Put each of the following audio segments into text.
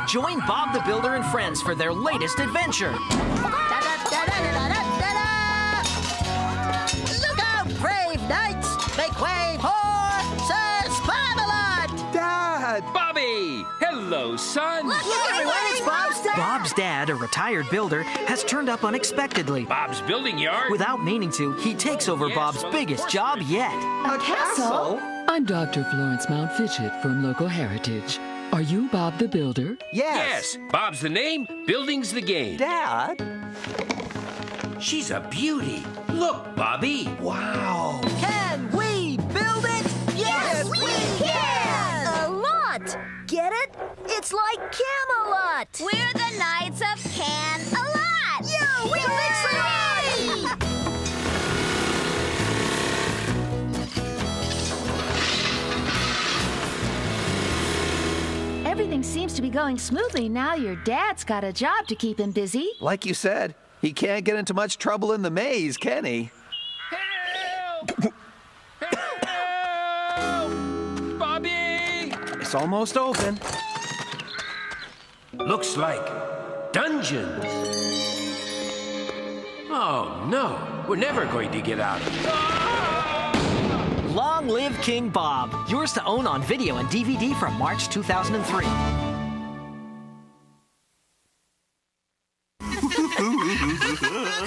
Join Bob the Builder and friends for their latest adventure. Look out, brave knights! Make way for Sir Spamalot! Dad! Bobby! Hello, son. Look everyone, it's Bob's dad! Bob's dad, a retired builder, has turned up unexpectedly. Bob's building yard. Without meaning to, he takes over Bob's biggest job yet. A castle? I'm Dr. Florence Mountfitchet from Local Heritage. Are you Bob the Builder? Yes. Bob's the name, building's the game. Dad? She's a beauty. Look, Bobby. Wow. Can we build it? Yes, we can! A lot! Get it? It's like Camelot! We're the Knights of Can-A-Lot! Yeah, we fix it! Everything seems to be going smoothly now your dad's got a job to keep him busy. Like you said, he can't get into much trouble in the maze, can he? Help! Help! Bobby! It's almost open. Looks like dungeons. Oh, no. We're never going to get out of it. Long live King Bob. Yours to own on video and DVD from March 2003.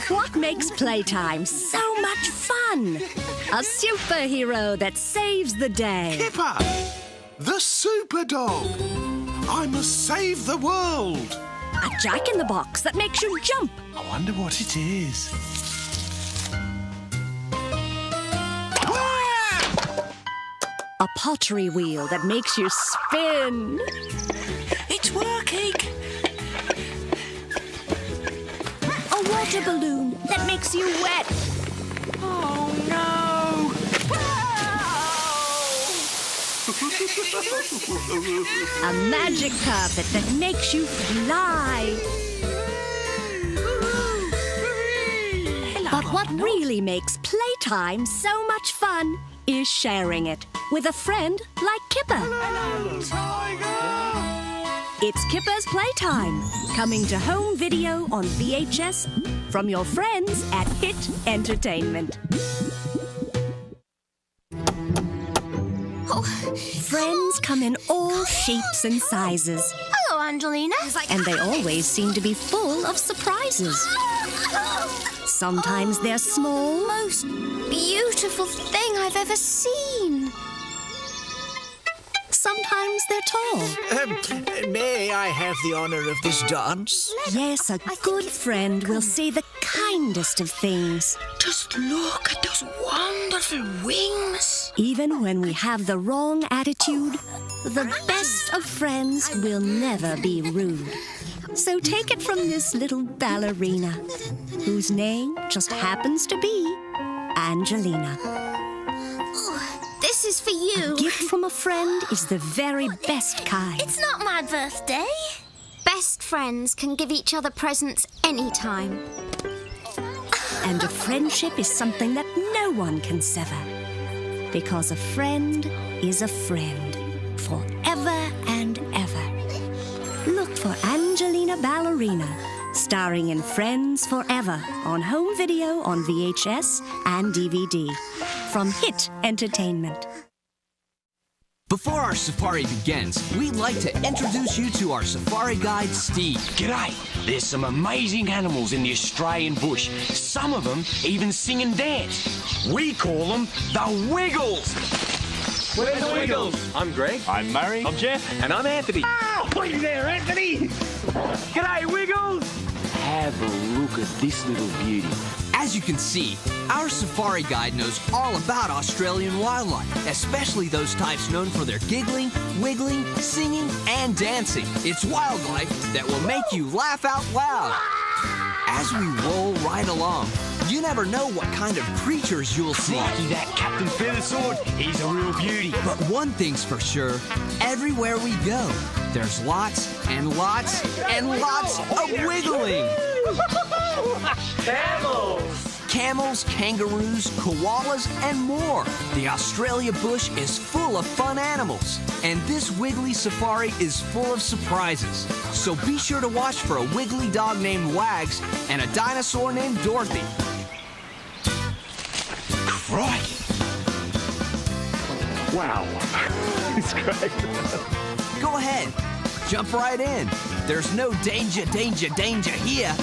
What makes Playtime so much fun? A superhero that saves the day. Kipper, the super dog. I must save the world. A jack-in-the-box that makes you jump. I wonder what it is. A pottery wheel that makes you spin. It's working. A water balloon that makes you wet. Oh, no. A magic carpet that makes you fly. But what really makes Playtime so much fun is sharing it with a friend like Kipper. Hello, Tiger. It's Kipper's Playtime, coming to home video on VHS from your friends at Hit Entertainment. Friends come in all shapes and sizes. Hello, Angelina. And they always seem to be full of surprises. Sometimes they're small. Most beautiful thing I've ever seen. Sometimes they're tall. May I have the honor of this dance? Yes, a good friend will say the kindest of things. Just look at those wonderful wings. Even when we have the wrong attitude, the best of friends will never be rude. So take it from this little ballerina, whose name just happens to be Angelina. This is for you. A gift from a friend is the very best kind. It's not my birthday. Best friends can give each other presents anytime. And a friendship is something that no one can sever. Because a friend is a friend forever and ever. Look for Angelina Ballerina, starring in Friends Forever on home video on VHS and DVD from Hit Entertainment. Before our safari begins, we'd like to introduce you to our safari guide, Steve. G'day. There's some amazing animals in the Australian bush. Some of them even sing and dance. We call them the Wiggles. Where's the Wiggles? I'm Greg. I'm Murray. I'm Jeff. And I'm Anthony. Oh, wait there, Anthony. G'day, Wiggles. Have a look at this little beauty. As you can see, our safari guide knows all about Australian wildlife, especially those types known for their giggling, wiggling, singing, and dancing. It's wildlife that will make you laugh out loud. As we roll right along, you never know what kind of creatures you'll see. Lucky that Captain Feathersword. He's a real beauty. But one thing's for sure, everywhere we go, there's lots and lots and lots of wiggling. Camels. camels, kangaroos, koalas, and more. The Australia bush is full of fun animals, and this Wiggly safari is full of surprises. So be sure to watch for a Wiggly dog named Wags and a dinosaur named Dorothy. Crikey! Wow. It's great. Go ahead, jump right in. There's no danger here.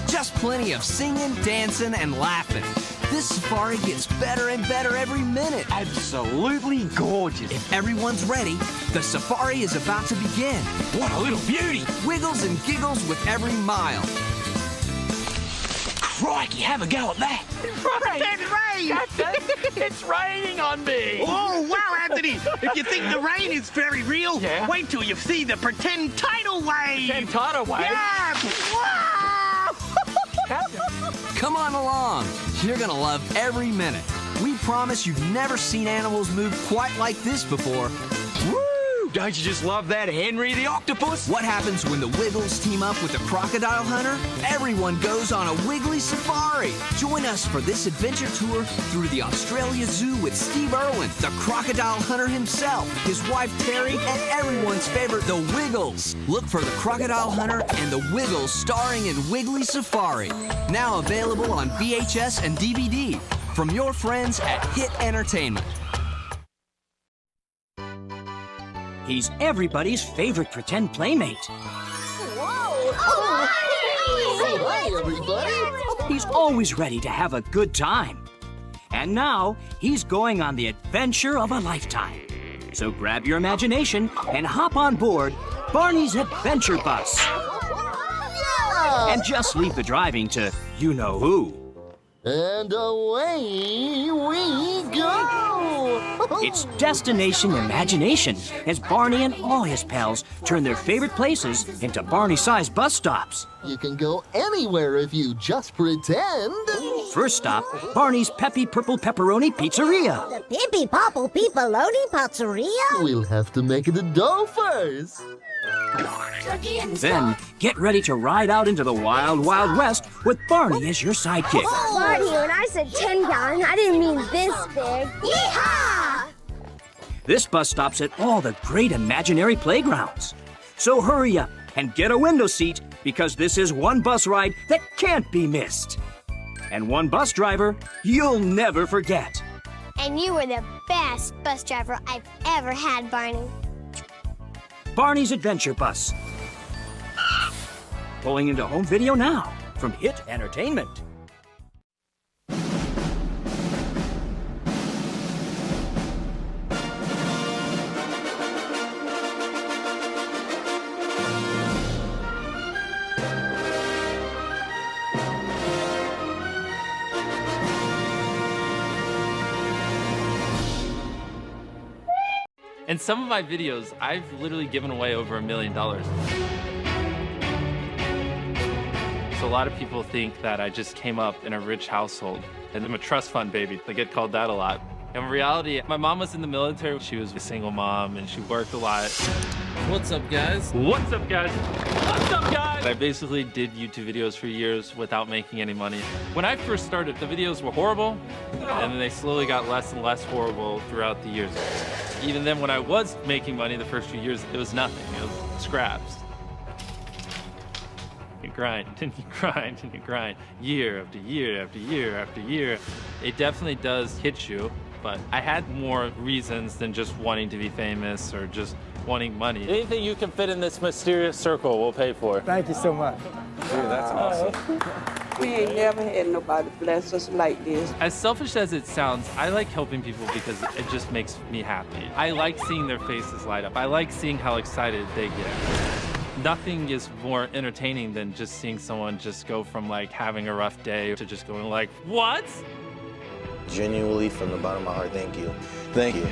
Just plenty of singing, dancing, and laughing. This safari gets better and better every minute. Absolutely gorgeous. If everyone's ready, the safari is about to begin. What a little beauty. Wiggles and giggles with every mile. Crikey, have a go at that. It's raining on me. Oh, wow, Anthony. If you think the rain is very real, wait till you see the pretend tidal wave. Pretend tidal wave? Yeah. Wow. Come on along. You're gonna love every minute. We promise you've never seen animals move quite like this before. Woo! Don't you just love that Henry the Octopus? What happens when the Wiggles team up with the crocodile hunter? Everyone goes on a Wiggly safari. Join us for this adventure tour through the Australia Zoo with Steve Irwin, the crocodile hunter himself, his wife Terry, and everyone's favorite, the Wiggles. Look for the Crocodile Hunter and the Wiggles starring in Wiggly Safari. Now available on VHS and DVD from your friends at Hit Entertainment. He's everybody's favorite pretend playmate. Whoa! Hi, everybody. He's always ready to have a good time. And now, he's going on the adventure of a lifetime. So grab your imagination and hop on board Barney's Adventure Bus. And just leave the driving to you-know-who. And away we go! It's Destination Imagination as Barney and all his pals turn their favorite places into Barney-sized bus stops. You can go anywhere if you just pretend. First stop, Barney's Peppy Purple Pepperoni Pizzeria. The Pippy Popple Pipoloni Pizzeria? We'll have to make it a dough first. Then, get ready to ride out into the wild, wild west with Barney as your sidekick. Oh, Barney, when I said 10 gallon, I didn't mean this big. Yeehaw! This bus stops at all the great imaginary playgrounds. So hurry up and get a window seat because this is one bus ride that can't be missed. And one bus driver you'll never forget. And you were the best bus driver I've ever had, Barney. Barney's Adventure Bus. Pulling into home video now from Hit Entertainment. In some of my videos, I've literally given away over $1 million. So a lot of people think that I just came up in a rich household and I'm a trust fund baby. I get called that a lot. In reality, my mom was in the military. She was a single mom and she worked a lot. What's up, guys? What's up, guys? What's up, guys? I basically did YouTube videos for years without making any money. When I first started, the videos were horrible, and then they slowly got less and less horrible throughout the years. Even then, when I was making money the first few years, it was nothing. It was scraps. You grind, and you grind, and you grind, year after year after year after year. It definitely does hit you, but I had more reasons than just wanting to be famous or just wanting money. Anything you can fit in this mysterious circle, we'll pay for. Thank you so much. Dude, that's awesome. We ain't never had nobody bless us like this. As selfish as it sounds, I like helping people because it just makes me happy. I like seeing their faces light up. I like seeing how excited they get. Nothing is more entertaining than just seeing someone just go from like having a rough day to just going like, what? Genuinely, from the bottom of my heart, thank you. Thank you.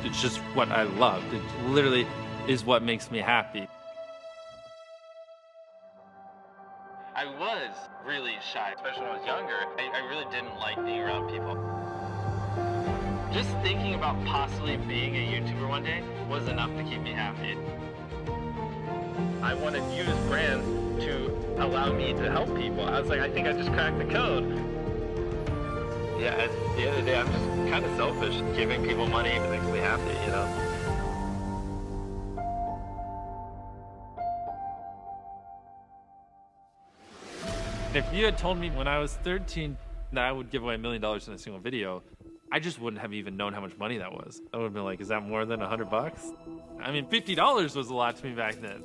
It's just what I love. It literally is what makes me happy. I was really shy, especially when I was younger. I really didn't like being around people. Just thinking about possibly being a YouTuber one day was enough to keep me happy. I wanted to use brands to allow me to help people. I was like, I think I just cracked the code. Yeah, at the end of the day, I'm just kind of selfish. Giving people money makes me happy, you know? If you had told me when I was 13 that I would give away $1 million in a single video, I just wouldn't have even known how much money that was. I would have been like, is that more than $100 bucks? I mean, $50 was a lot to me back then.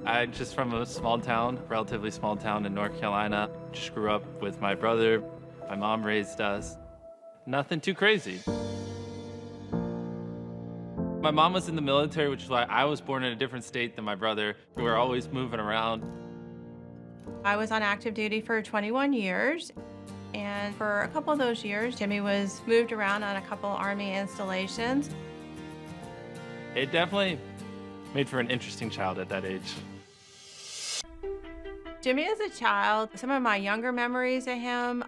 I'm just from a small town, relatively small town in North Carolina. Just grew up with my brother. My mom raised us. Nothing too crazy. My mom was in the military, which is why I was born in a different state than my brother. We were always moving around. I was on active duty for 21 years, and for a couple of those years, Jimmy was moved around on a couple Army installations. It definitely made for an interesting child at that age. Jimmy as a child, some of my younger memories of him,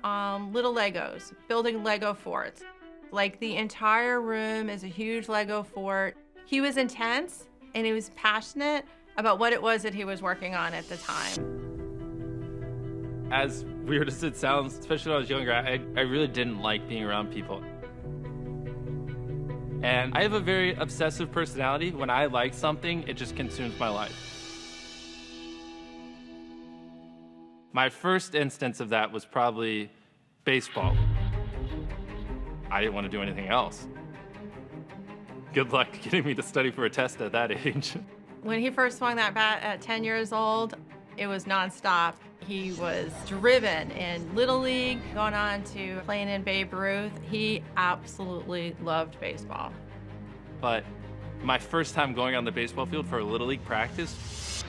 little Legos, building Lego forts. Like the entire room is a huge Lego fort. He was intense and he was passionate about what it was that he was working on at the time. As weird as it sounds, especially when I was younger, I really didn't like being around people. And I have a very obsessive personality. When I like something, it just consumes my life. My first instance of that was probably baseball. I didn't want to do anything else. Good luck getting me to study for a test at that age. When he first swung that bat at 10 years old, it was nonstop. He was driven in Little League, going on to playing in Babe Ruth. He absolutely loved baseball. But my first time going on the baseball field for a Little League practice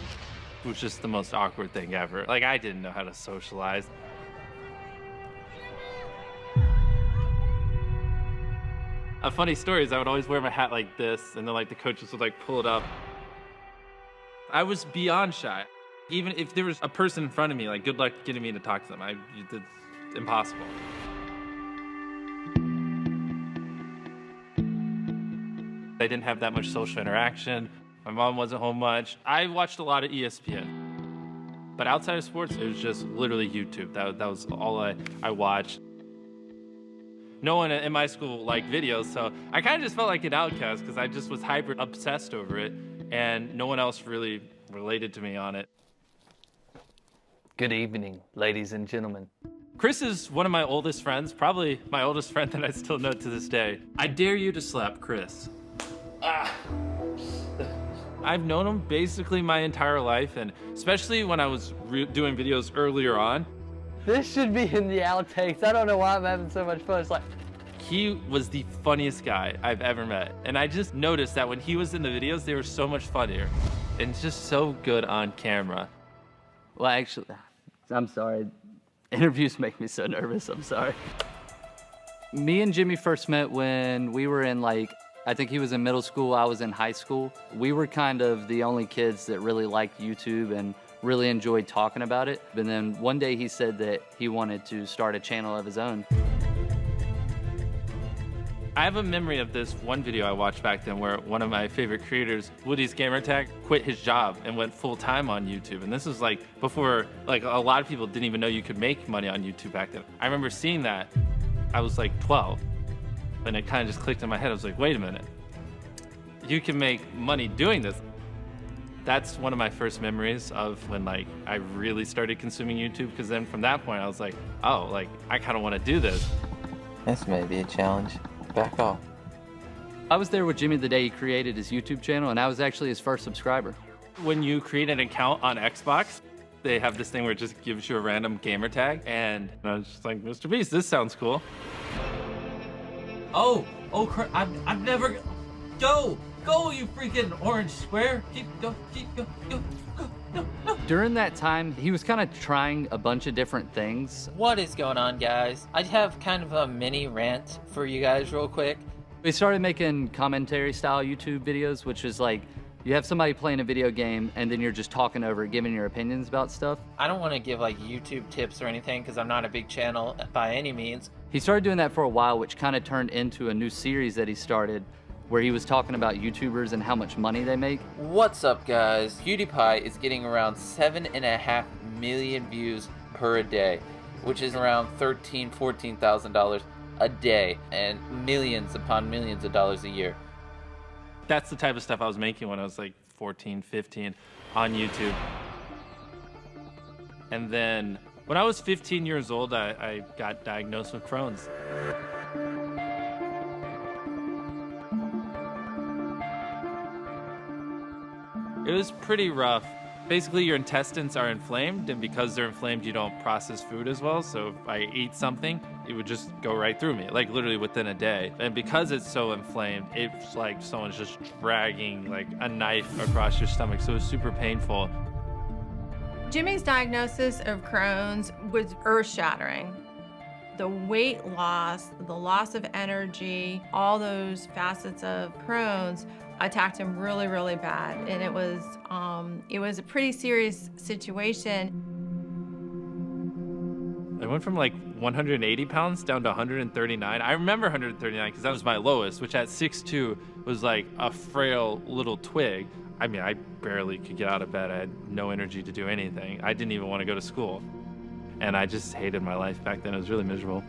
was just the most awkward thing ever. Like, I didn't know how to socialize. A funny story is I would always wear my hat like this, and then like the coaches would like pull it up. I was beyond shy. Even if there was a person in front of me, like good luck getting me to talk to them. It's impossible. I didn't have that much social interaction. My mom wasn't home much. I watched a lot of ESPN. But outside of sports, it was just literally YouTube. That was all I watched. No one in my school liked videos, so I kind of just felt like an outcast because I just was hyper obsessed over it, and no one else really related to me on it. Good evening, ladies and gentlemen. Chris is one of my oldest friends, probably my oldest friend that I still know to this day. I dare you to slap Chris. Ah. I've known him basically my entire life, and especially when I was doing videos earlier on. This should be in the outtakes. I don't know why I'm having so much fun. It's like... He was the funniest guy I've ever met. And I just noticed that when he was in the videos, they were so much funnier and just so good on camera. Well, actually, I'm sorry. Interviews make me so nervous. I'm sorry. Me and Jimmy first met when we were in I think he was in middle school, I was in high school. We were kind of the only kids that really liked YouTube and really enjoyed talking about it. And then one day he said that he wanted to start a channel of his own. I have a memory of this one video I watched back then where one of my favorite creators, Woody's Gamertag, quit his job and went full-time on YouTube. And this was before, a lot of people didn't even know you could make money on YouTube back then. I remember seeing that. I was 12. And it kind of just clicked in my head. I was like, wait a minute. You can make money doing this. That's one of my first memories of when I really started consuming YouTube, because then from that point I was like, oh, I kind of want to do this. This may be a challenge. Back off. I was there with Jimmy the day he created his YouTube channel, and I was actually his first subscriber. When you create an account on Xbox, they have this thing where it just gives you a random gamer tag, and I was just like, Mr. Beast, this sounds cool. Oh, I've never... Go, you freaking orange square. Go. During that time, he was kind of trying a bunch of different things. What is going on, guys? I have kind of a mini rant for you guys real quick. We started making commentary style YouTube videos, which is you have somebody playing a video game and then you're just talking over it, giving your opinions about stuff. I don't want to give YouTube tips or anything because I'm not a big channel by any means. He started doing that for a while, which kind of turned into a new series that he started where he was talking about YouTubers and how much money they make. What's up, guys? PewDiePie is getting around 7.5 million views per day, which is around $14,000 a day, and millions upon millions of dollars a year. That's the type of stuff I was making when I was like 14, 15 on YouTube. And then when I was 15 years old, I got diagnosed with Crohn's. It was pretty rough. Basically, your intestines are inflamed, and because they're inflamed, you don't process food as well. So if I eat something, it would just go right through me, like literally within a day. And because it's so inflamed, it's like someone's just dragging like a knife across your stomach. So it was super painful. Jimmy's diagnosis of Crohn's was earth-shattering. The weight loss, the loss of energy, all those facets of Crohn's attacked him really, really bad. And it was a pretty serious situation. I went from like 180 pounds down to 139. I remember 139 because that was my lowest, which at 6'2" was like a frail little twig. I mean, I barely could get out of bed. I had no energy to do anything. I didn't even want to go to school. And I just hated my life back then. It was really miserable.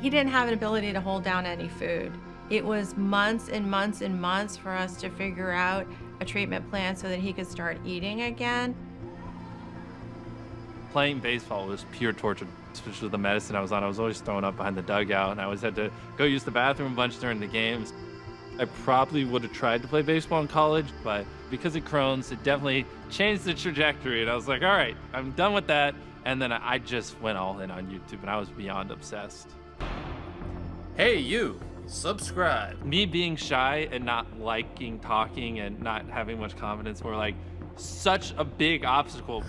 He didn't have an ability to hold down any food. It was months and months and months for us to figure out a treatment plan so that he could start eating again. Playing baseball was pure torture, especially with the medicine I was on. I was always throwing up behind the dugout, and I always had to go use the bathroom a bunch during the games. I probably would have tried to play baseball in college, but because of Crohn's, it definitely changed the trajectory. And I was like, all right, I'm done with that. And then I just went all in on YouTube, and I was beyond obsessed. Hey, you, subscribe. Me being shy and not liking talking and not having much confidence were like such a big obstacle.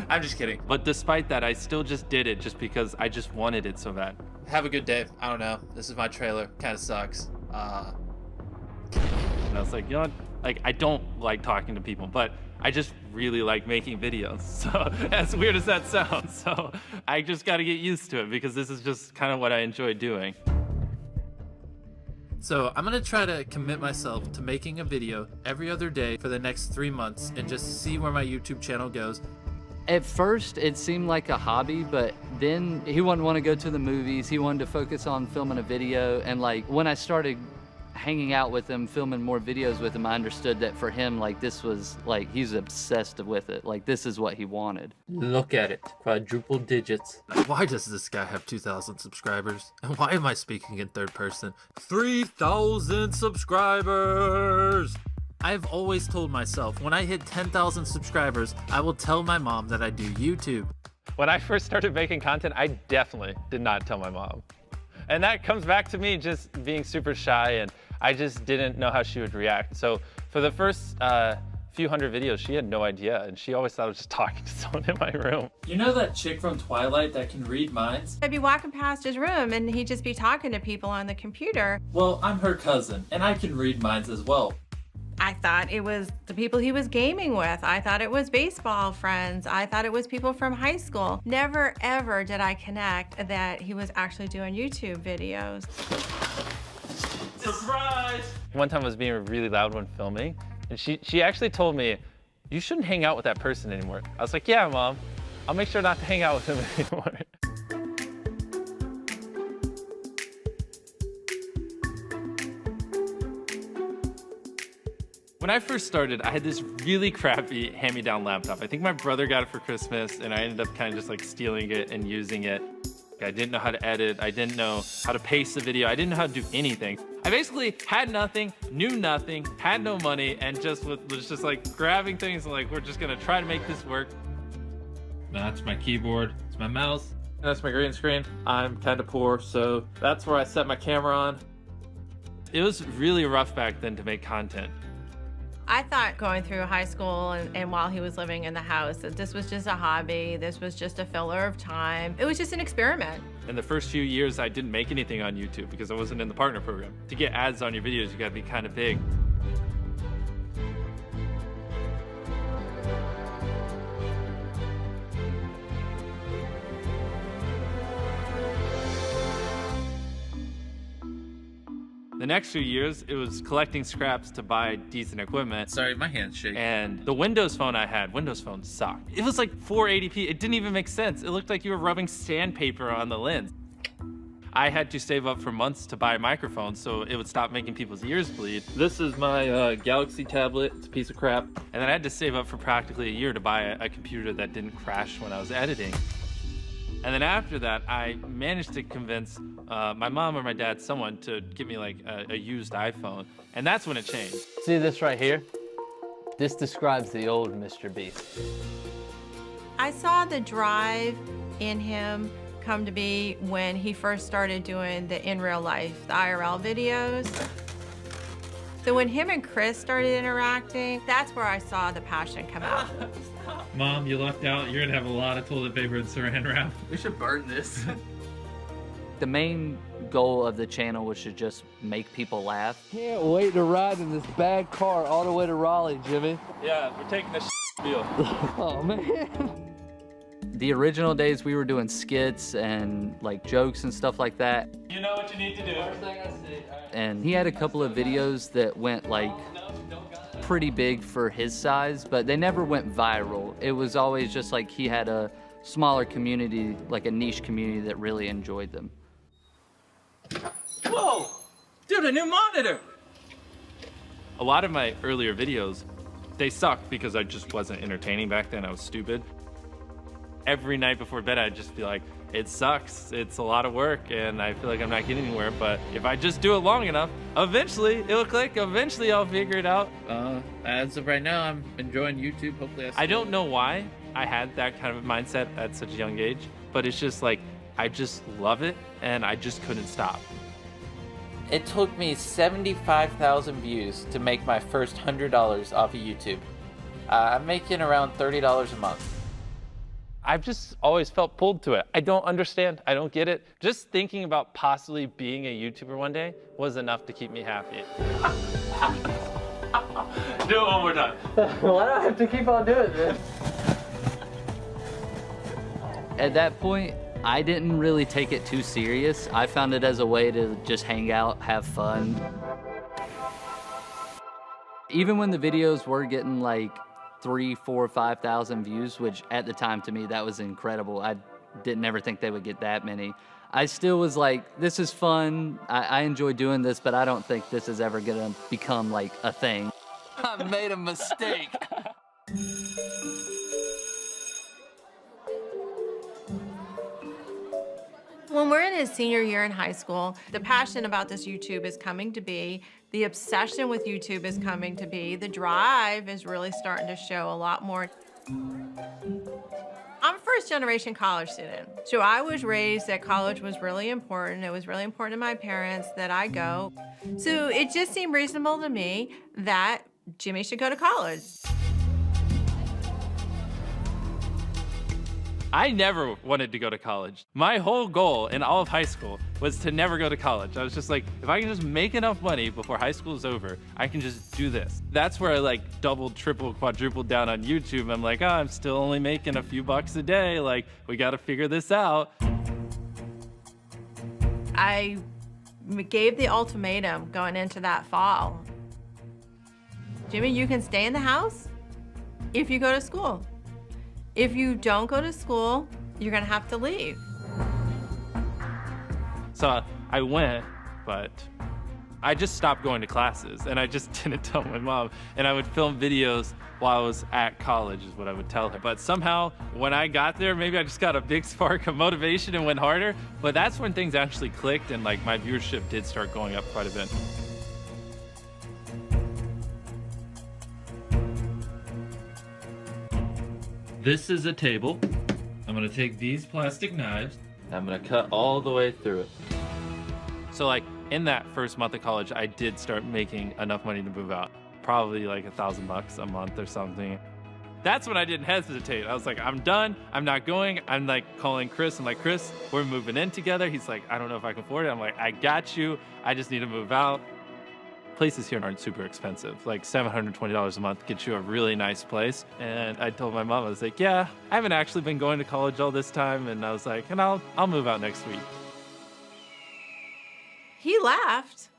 I'm just kidding. But despite that, I still just did it just because I just wanted it so bad. Have a good day. I don't know. This is my trailer. Kind of sucks. And I was like, you know what? Like, I don't like talking to people, but I just really like making videos. So as weird as that sounds, so I just got to get used to it because this is just kind of what I enjoy doing. So I'm gonna try to commit myself to making a video every other day for the next 3 months and just see where my YouTube channel goes. At first, it seemed like a hobby, but then he wouldn't want to go to the movies. He wanted to focus on filming a video. And like when I started hanging out with him, filming more videos with him, I understood that for him, like this was like, he's obsessed with it. Like this is what he wanted. Look at it, quadruple digits. Why does this guy have 2,000 subscribers? And why am I speaking in third person? 3,000 subscribers! I've always told myself, when I hit 10,000 subscribers, I will tell my mom that I do YouTube. When I first started making content, I definitely did not tell my mom. And that comes back to me just being super shy, and I just didn't know how she would react. So for the first few hundred videos, she had no idea, and she always thought I was just talking to someone in my room. You know that chick from Twilight that can read minds? I'd be walking past his room and he'd just be talking to people on the computer. Well, I'm her cousin, and I can read minds as well. I thought it was the people he was gaming with. I thought it was baseball friends. I thought it was people from high school. Never, ever did I connect that he was actually doing YouTube videos. Surprise! One time I was being really loud when filming, and she actually told me, you shouldn't hang out with that person anymore. I was like, yeah, Mom, I'll make sure not to hang out with him anymore. When I first started, I had this really crappy hand-me-down laptop. I think my brother got it for Christmas, and I ended up kind of just like stealing it and using it. I didn't know how to edit. I didn't know how to pace the video. I didn't know how to do anything. I basically had nothing, knew nothing, had no money, and was just like grabbing things and like, we're just gonna try to make this work. That's my keyboard, it's my mouse. That's my green screen. I'm kind of poor, so that's where I set my camera on. It was really rough back then to make content. I thought going through high school and while he was living in the house that this was just a hobby, this was just a filler of time. It was just an experiment. In the first few years, I didn't make anything on YouTube because I wasn't in the partner program. To get ads on your videos, you gotta be kind of big. The next few years, it was collecting scraps to buy decent equipment. Sorry, my hand's shaking. And the Windows Phone I had, Windows Phone sucked. It was like 480p. It didn't even make sense. It looked like you were rubbing sandpaper on the lens. I had to save up for months to buy a microphone so it would stop making people's ears bleed. This is my Galaxy tablet. It's a piece of crap. And then I had to save up for practically a year to buy a computer that didn't crash when I was editing. And then after that, I managed to convince my mom or my dad, someone, to give me like a used iPhone. And that's when it changed. See this right here? This describes the old Mr. Beast. I saw the drive in him come to be when he first started doing the in real life, the IRL videos. So when him and Chris started interacting, that's where I saw the passion come out. Mom, you lucked out. You're gonna have a lot of toilet paper and saran wrap. We should burn this. The main goal of the channel was to just make people laugh. Can't wait to ride in this bad car all the way to Raleigh, Jimmy. Yeah, we're taking this deal. Oh, man. The original days, we were doing skits and like jokes and stuff like that. You know what you need to do. And he had a couple of videos that went like pretty big for his size, but they never went viral. It was always just like he had a smaller community, like a niche community that really enjoyed them. Whoa! Dude, a new monitor! A lot of my earlier videos, they sucked because I just wasn't entertaining back then. I was stupid. Every night before bed, I'd just be like, it sucks, it's a lot of work, and I feel like I'm not getting anywhere, but if I just do it long enough, eventually it'll click, eventually I'll figure it out. As of right now, I'm enjoying YouTube. Hopefully I don't know why I had that kind of mindset at such a young age, but it's just like, I just love it, and I just couldn't stop. It took me 75,000 views to make my first $100 off of YouTube. I'm making around $30 a month. I've just always felt pulled to it. I don't understand. I don't get it. Just thinking about possibly being a YouTuber one day was enough to keep me happy. Do it one more time. Why do I have to keep on doing this? At that point, I didn't really take it too serious. I found it as a way to just hang out, have fun. Even when the videos were getting like 3,000, 4,000, 5,000 views, which at the time to me, that was incredible. I didn't ever think they would get that many. I still was like, this is fun. I enjoy doing this, but I don't think this is ever gonna become like a thing. I made a mistake. When we're in his senior year in high school, the passion about this YouTube is coming to be, the obsession with YouTube is coming to be, the drive is really starting to show a lot more. I'm a first-generation college student, so I was raised that college was really important. It was really important to my parents that I go. So it just seemed reasonable to me that Jimmy should go to college. I never wanted to go to college. My whole goal in all of high school was to never go to college. I was just like, if I can just make enough money before high school is over, I can just do this. That's where I like doubled, tripled, quadrupled down on YouTube. I'm like, oh, I'm still only making a few bucks a day. Like, we gotta figure this out. I gave the ultimatum going into that fall. Jimmy, you can stay in the house if you go to school. If you don't go to school, you're gonna have to leave. So I went, but I just stopped going to classes and I just didn't tell my mom. And I would film videos while I was at college is what I would tell her. But somehow when I got there, maybe I just got a big spark of motivation and went harder. But that's when things actually clicked and like my viewership did start going up quite a bit. This is a table. I'm gonna take these plastic knives. I'm gonna cut all the way through it. So like in that first month of college, I did start making enough money to move out. Probably like $1,000 a month or something. That's when I didn't hesitate. I was like, I'm done, I'm not going. I'm like calling Chris, I'm like, Chris, we're moving in together. He's like, I don't know if I can afford it. I'm like, I got you, I just need to move out. Places here aren't super expensive. Like $720 a month gets you a really nice place. And I told my mom, I was like, yeah, I haven't actually been going to college all this time. And I was like, and I'll move out next week. He laughed.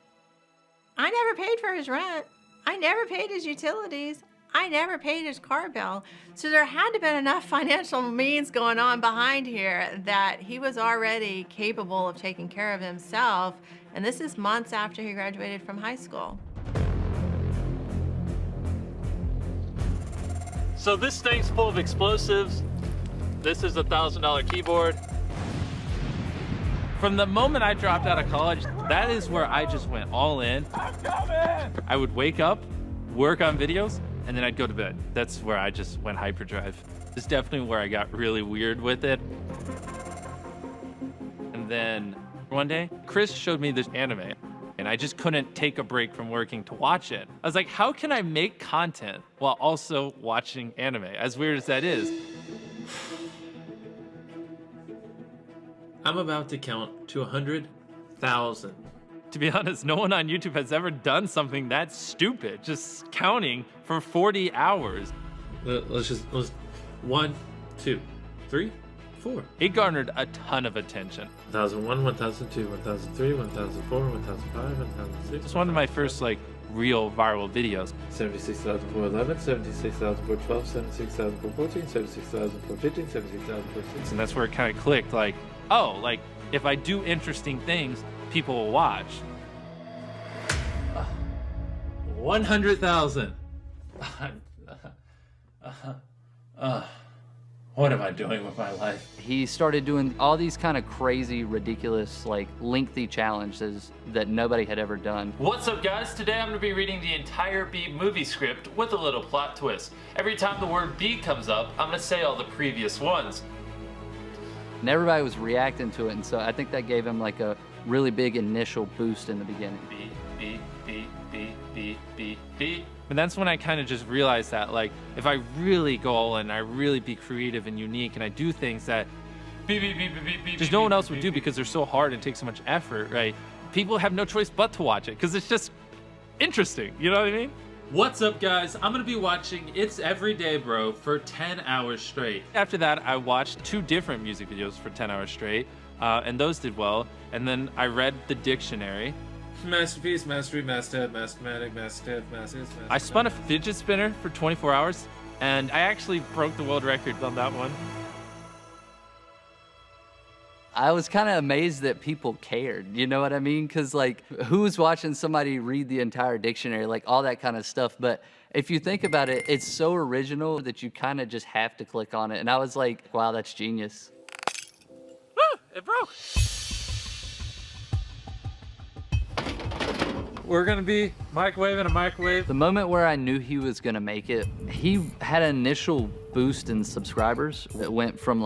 I never paid for his rent. I never paid his utilities. I never paid his car bill. So there had to have been enough financial means going on behind here that he was already capable of taking care of himself. And this is months after he graduated from high school. So this thing's full of explosives. This is a $1,000 keyboard. From the moment I dropped out of college, that is where I just went all in. I would wake up, work on videos, and then I'd go to bed. That's where I just went hyperdrive. It's definitely where I got really weird with it. And then one day, Chris showed me this anime, and I just couldn't take a break from working to watch it. I was like, how can I make content while also watching anime? As weird as that is. I'm about to count to 100,000. To be honest, no one on YouTube has ever done something that stupid, just counting for 40 hours. Let's 1, 2, 3, 4. It garnered a ton of attention. 1001, 1002, 1003, 1004, 1005, 1006. It's one of my first real viral videos. 76,411, 76,412, 76,414, 76,415, 76,416. And that's where it kind of clicked, oh, if I do interesting things, people will watch. 100,000. What am I doing with my life? He started doing all these kind of crazy, ridiculous, lengthy challenges that nobody had ever done. What's up, guys? Today I'm going to be reading the entire Beat movie script with a little plot twist. Every time the word Beat comes up, I'm going to say all the previous ones. And everybody was reacting to it, and so I think that gave him a really big initial boost in the beginning. Beat, beat, beat, beat, beat, beat, beat. And that's when I kind of just realized that, if I really go all in, I really be creative and unique, and I do things that just no one else would do because they're so hard and take so much effort, right? People have no choice but to watch it because it's just interesting, you know what I mean? What's up, guys? I'm gonna be watching It's Everyday Bro for 10 hours straight. After that, I watched 2 different music videos for 10 hours straight, and those did well. And then I read the dictionary. Masterpiece, mastery, masthead, mathematic, masthead, masthead. I spun a fidget spinner for 24 hours, and I actually broke the world record on that one. I was kind of amazed that people cared, you know what I mean? Because, who's watching somebody read the entire dictionary, all that kind of stuff. But if you think about it, it's so original that you kind of just have to click on it. And I was like, wow, that's genius. Woo! It broke! We're gonna be microwaving a microwave. The moment where I knew he was gonna make it, he had an initial boost in subscribers that went from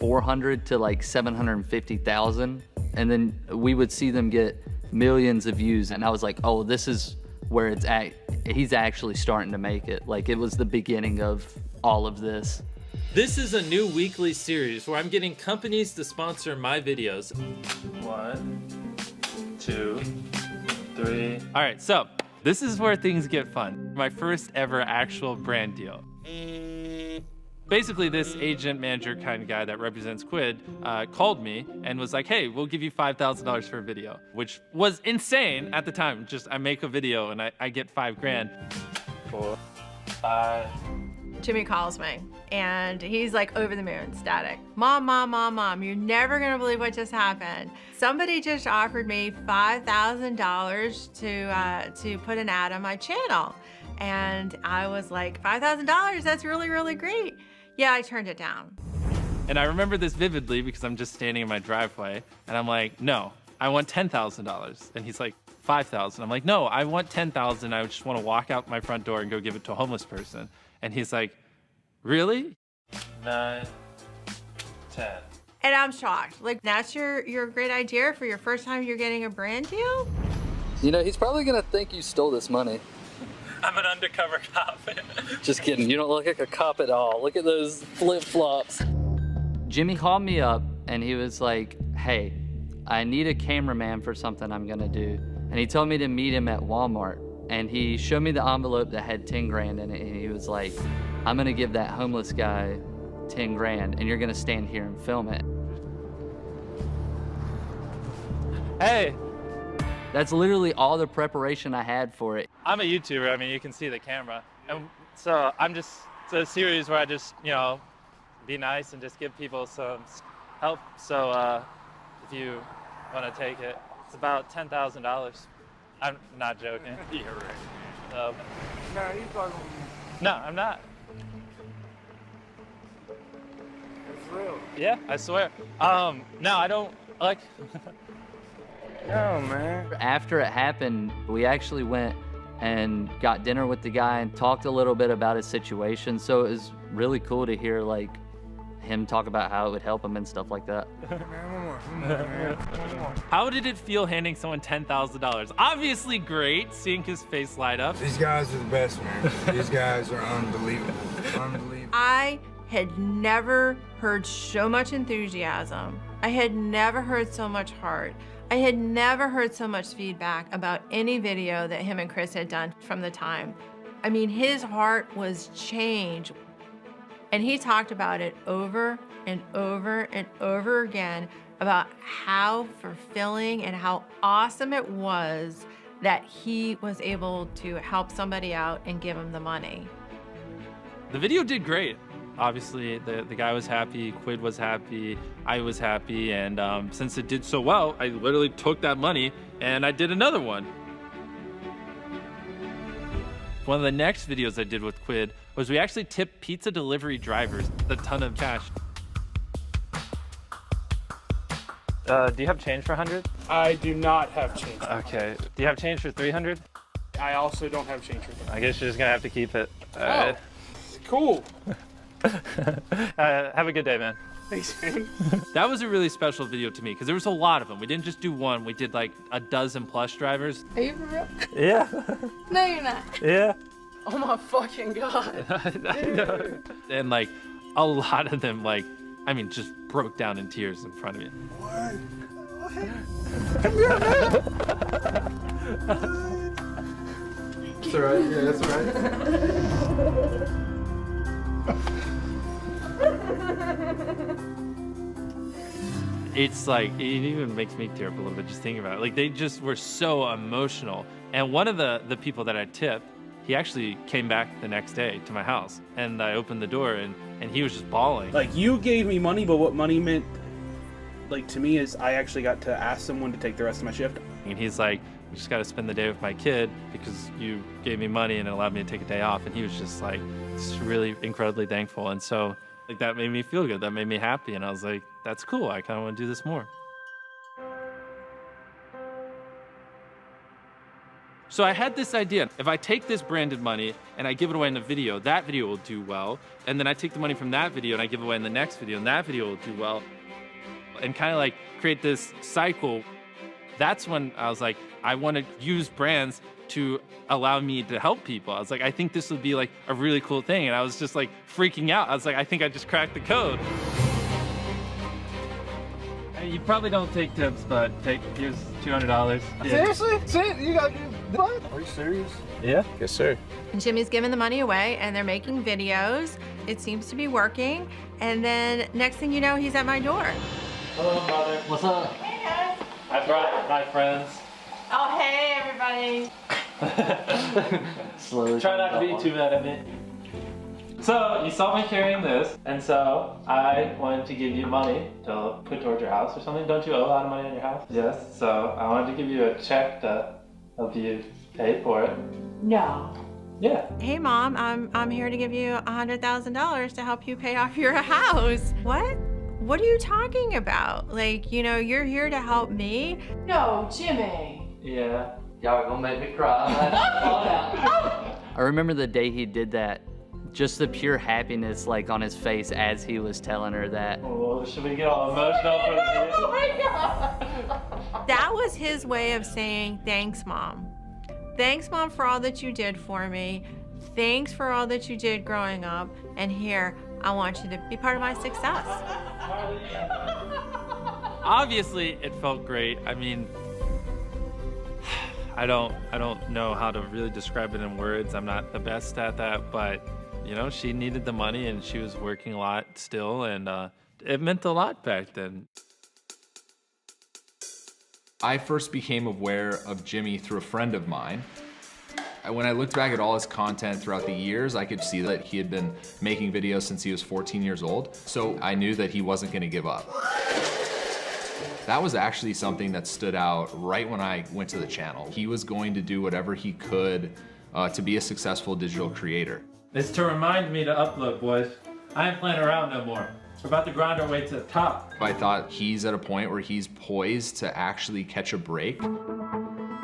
400 to 750,000. And then we would see them get millions of views. And I was like, oh, this is where it's at. He's actually starting to make it. It was the beginning of all of this. This is a new weekly series where I'm getting companies to sponsor my videos. 1, 2, 3. All right, so this is where things get fun. My first ever actual brand deal. Basically, this agent manager kind of guy that represents Quid called me and was like, hey, we'll give you $5,000 for a video, which was insane at the time. Just I make a video and I get $5,000. 4, 5. Jimmy calls me, and he's over the moon, ecstatic. Mom, you're never gonna believe what just happened. Somebody just offered me $5,000 to put an ad on my channel. And I was like, $5,000, that's really, really great. Yeah, I turned it down. And I remember this vividly because I'm just standing in my driveway, and I'm like, no, I want $10,000. And he's like, 5,000. I'm like, no, I want 10,000. I just want to walk out my front door and go give it to a homeless person. And he's like, really? 9, 10. And I'm shocked. That's your great idea for your first time you're getting a brand deal? You know, he's probably gonna think you stole this money. I'm an undercover cop. Just kidding, you don't look like a cop at all. Look at those flip-flops. Jimmy called me up and he was like, hey, I need a cameraman for something I'm gonna do. And he told me to meet him at Walmart. And he showed me the envelope that had 10 grand in it, and he was like, I'm gonna give that homeless guy 10 grand, and you're gonna stand here and film it. Hey. That's literally all the preparation I had for it. I'm a YouTuber. I mean, you can see the camera. And so it's a series where I just, be nice and just give people some help. So if you want to take it, it's about $10,000. I'm not joking. Yeah, right. No, you talking. No, I'm not. It's real. Yeah, I swear. No, I don't like. No, man. After it happened, we actually went and got dinner with the guy and talked a little bit about his situation. So it was really cool to hear like him talk about how it would help him and stuff like that. How did it feel handing someone $10,000? Obviously great, seeing his face light up. These guys are the best, man. These guys are unbelievable. Unbelievable. I had never heard so much enthusiasm. I had never heard so much heart. I had never heard so much feedback about any video that him and Chris had done from the time. I mean, his heart was changed. And he talked about it over and over and over again about how fulfilling and how awesome it was that he was able to help somebody out and give him the money. The video did great. Obviously, the guy was happy, Quid was happy, I was happy, and since it did so well, I literally took that money and I did another one. One of the next videos I did with Quid was we actually tipped pizza delivery drivers a ton of cash. Do you have change for 100? I do not have change. Okay. Do you have change for 300? I also don't have change for 300. I guess you're just gonna have to keep it. Oh, cool. Have a good day, man. Thanks, man. That was a really special video to me because there was a lot of them. We didn't just do one, we did like a dozen plus drivers. Are you for real? Yeah. No, you're not. Yeah. Oh my fucking god. I know. And like a lot of them just broke down in tears in front of me. That's all right. Yeah, that's all right. It's like, it even makes me tear up a little bit just thinking about it. Like, they just were so emotional. And one of the people that I tipped, he actually came back the next day to my house. And I opened the door, and he was just bawling. Like, you gave me money, but what money meant, like, to me is I actually got to ask someone to take the rest of my shift. And he's like, we just got to spend the day with my kid because you gave me money and it allowed me to take a day off. And he was just like, just really incredibly thankful. And so, like, that made me feel good. That made me happy. And I was like, that's cool. I kind of want to do this more. So I had this idea. If I take this branded money and I give it away in a video, that video will do well. And then I take the money from that video and I give it away in the next video, and that video will do well. And kind of like create this cycle. That's when I was like, I want to use brands to allow me to help people. I was like, I think this would be like a really cool thing. And I was just like freaking out. I was like, I think I just cracked the code. You probably don't take tips, but here's $200. Seriously? You got what? Are you serious? Yeah. Yes, sir. And Jimmy's giving the money away and they're making videos. It seems to be working. And then next thing you know, he's at my door. Hello, mother. What's up? Hey, guys. I brought my friends. Oh, hey, everybody. Slowly. Try not to be too mad at me. So, you saw me carrying this, and so I wanted to give you money to put towards your house or something. Don't you owe a lot of money on your house? Yes, so I wanted to give you a check to help you pay for it. No. Yeah. Hey, Mom, I'm here to give you $100,000 to help you pay off your house. What? What are you talking about? Like, you're here to help me? No, Jimmy. Yeah. Y'all are gonna make me cry. I remember the day he did that. Just the pure happiness like on his face as he was telling her that. Oh, should we get all emotional for the video? Oh my God. That was his way of saying, thanks, Mom. Thanks, Mom, for all that you did for me. Thanks for all that you did growing up. And here, I want you to be part of my success. Obviously, it felt great. I mean, I don't know how to really describe it in words. I'm not the best at that, but she needed the money and she was working a lot still, and it meant a lot back then. I first became aware of Jimmy through a friend of mine. When I looked back at all his content throughout the years, I could see that he had been making videos since he was 14 years old. So I knew that he wasn't gonna give up. That was actually something that stood out right when I went to the channel. He was going to do whatever he could to be a successful digital creator. It's to remind me to upload, boys. I ain't playing around no more. We're about to grind our way to the top. I thought he's at a point where he's poised to actually catch a break.